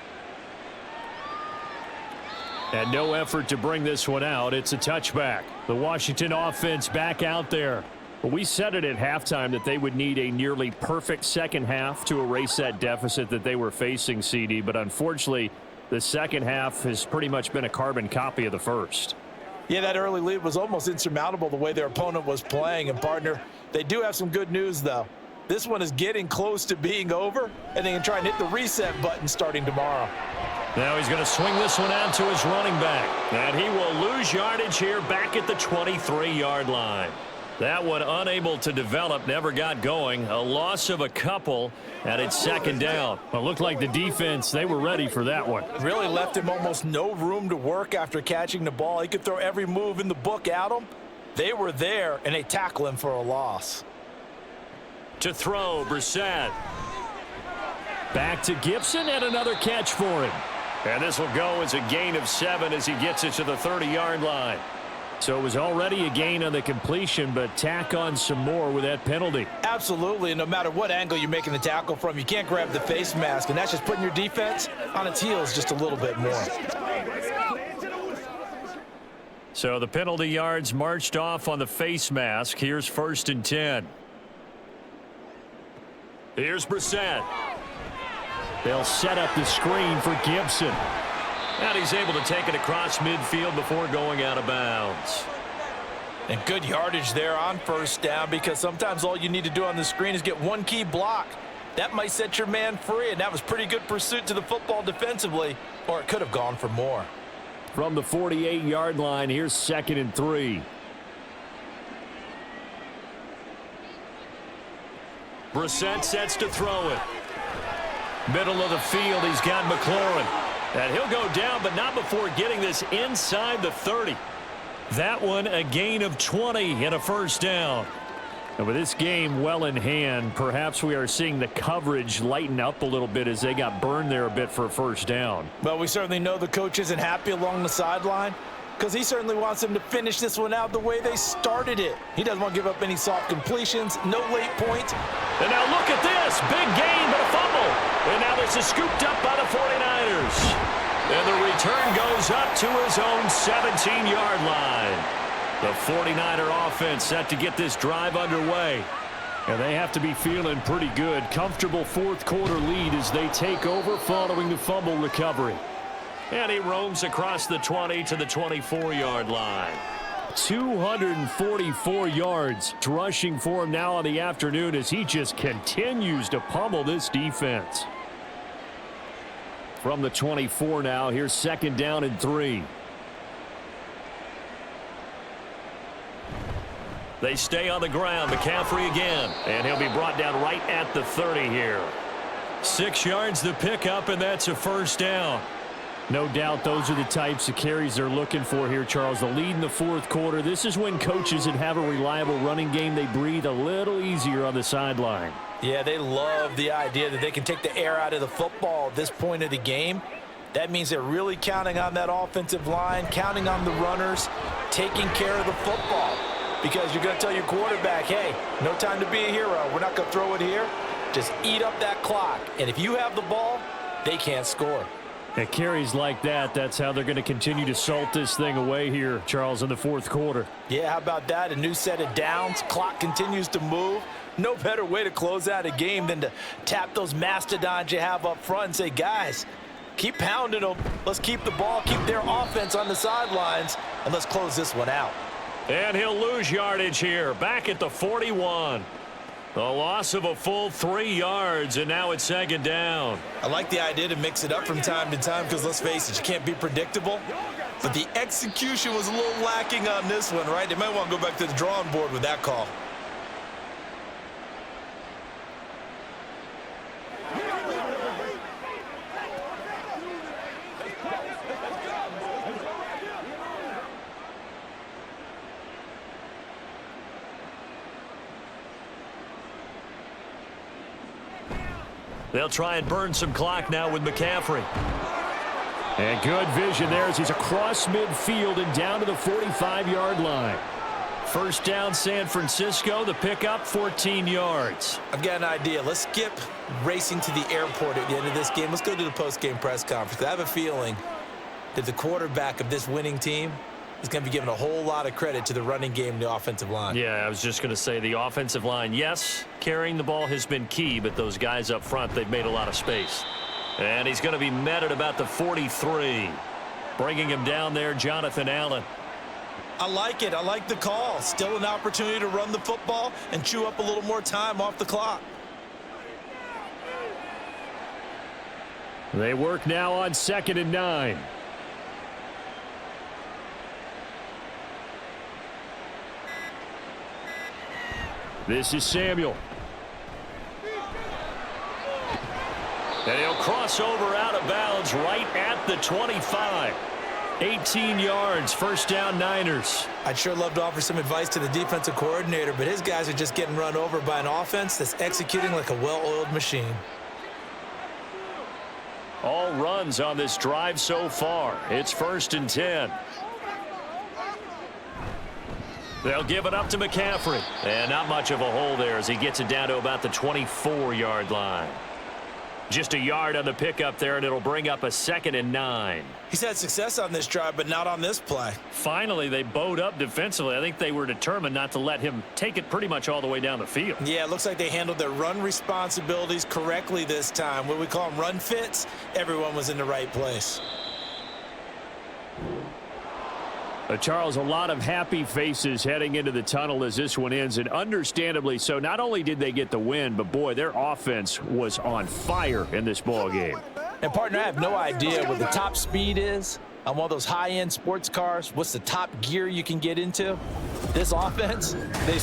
And no effort to bring this one out. It's a touchback. The Washington offense back out there. Well, we said it at halftime that they would need a nearly perfect second half to erase that deficit that they were facing, CD. But unfortunately, the second half has pretty much been a carbon copy of the first. Yeah, that early lead was almost insurmountable the way their opponent was playing. And, partner, they do have some good news, though. This one is getting close to being over, and they can try and hit the reset button starting tomorrow. Now he's going to swing this one out to his running back. And he will lose yardage here back at the 23-yard line. That one unable to develop, never got going. A loss of a couple, and it's second down. Well, it looked like the defense, they were ready for that one. Really left him almost no room to work after catching the ball. He could throw every move in the book at him. They were there, and they tackle him for a loss. To throw, Brissett. Back to Gibson, and another catch for him. And this will go as a gain of 7 as he gets it to the 30-yard line. So it was already a gain on the completion, but tack on some more with that penalty. Absolutely, and no matter what angle you're making the tackle from, you can't grab the face mask, and that's just putting your defense on its heels just a little bit more. So the penalty yards marched off on the face mask. Here's 1st and 10. Here's Brissett. They'll set up the screen for Gibson. And he's able to take it across midfield before going out of bounds. And good yardage there on 1st down, because sometimes all you need to do on the screen is get one key block. That might set your man free, and that was pretty good pursuit to the football defensively, or it could have gone for more. From the 48-yard line, here's 2nd and 3. Brissett sets to throw it. Middle of the field, he's got McLaurin. And he'll go down, but not before getting this inside the 30. That one a gain of 20 and a 1st down. And with this game well in hand, perhaps we are seeing the coverage lighten up a little bit as they got burned there a bit for a 1st down. Well, we certainly know the coach isn't happy along the sideline, because he certainly wants them to finish this one out the way they started it. He doesn't want to give up any soft completions, no late points. And now look at this. Big gain, but a fumble. And now this is scooped up by the 49ers. And the return goes up to his own 17-yard line. The 49er offense set to get this drive underway. And they have to be feeling pretty good. Comfortable 4th quarter lead as they take over following the fumble recovery. And he roams across the 20 to the 24-yard line. 244 yards rushing for him now on the afternoon as he just continues to pummel this defense. From the 24 now, here's 2nd down and 3. They stay on the ground. McCaffrey again. And he'll be brought down right at the 30 here. 6 yards the pickup, and that's a 1st down. No doubt those are the types of carries they're looking for here, Charles. The lead in the 4th quarter. This is when coaches that have a reliable running game, they breathe a little easier on the sideline. Yeah, they love the idea that they can take the air out of the football at this point of the game. That means they're really counting on that offensive line, counting on the runners, taking care of the football. Because you're going to tell your quarterback, hey, no time to be a hero. We're not going to throw it here. Just eat up that clock. And if you have the ball, they can't score. At carries like that, that's how they're going to continue to salt this thing away here, Charles, in the 4th quarter. Yeah, how about that? A new set of downs. Clock continues to move. No better way to close out a game than to tap those mastodons you have up front and say, guys, keep pounding them. Let's keep the ball, keep their offense on the sidelines, and let's close this one out. And he'll lose yardage here, back at the 41. The loss of a full 3 yards, and now it's 2nd down. I like the idea to mix it up from time to time because, let's face it, you can't be predictable. But the execution was a little lacking on this one, right? They might want to go back to the drawing board with that call. They'll try and burn some clock now with McCaffrey. And good vision there as he's across midfield and down to the 45-yard line. First down, San Francisco. The pickup, 14 yards. I've got an idea. Let's skip racing to the airport at the end of this game. Let's go to the post-game press conference. I have a feeling that the quarterback of this winning team is going to be given a whole lot of credit to the running game and the offensive line. Yeah, I was just going to say the offensive line, yes, carrying the ball has been key, but those guys up front, they've made a lot of space. And he's going to be met at about the 43. Bringing him down there, Jonathan Allen. I like it. I like the call. Still an opportunity to run the football and chew up a little more time off the clock. They work now on 2nd and 9. This is Samuel. And he'll cross over out of bounds right at the 25. 18 yards, first down, Niners. I'd sure love to offer some advice to the defensive coordinator, but his guys are just getting run over by an offense that's executing like a well-oiled machine. All runs on this drive so far. It's 1st and 10. They'll give it up to McCaffrey. And not much of a hole there as he gets it down to about the 24-yard line. Just a yard on the pickup there, and it'll bring up a 2nd and 9. He's had success on this drive, but not on this play. Finally, they bowed up defensively. I think they were determined not to let him take it pretty much all the way down the field. Yeah, it looks like they handled their run responsibilities correctly this time. What we call them run fits, everyone was in the right place. Charles, a lot of happy faces heading into the tunnel as this one ends, and understandably so. Not only did they get the win, but boy, their offense was on fire in this ball game. And partner, I have no idea what the top speed is on one of those high-end sports cars. What's the top gear you can get into? This offense, they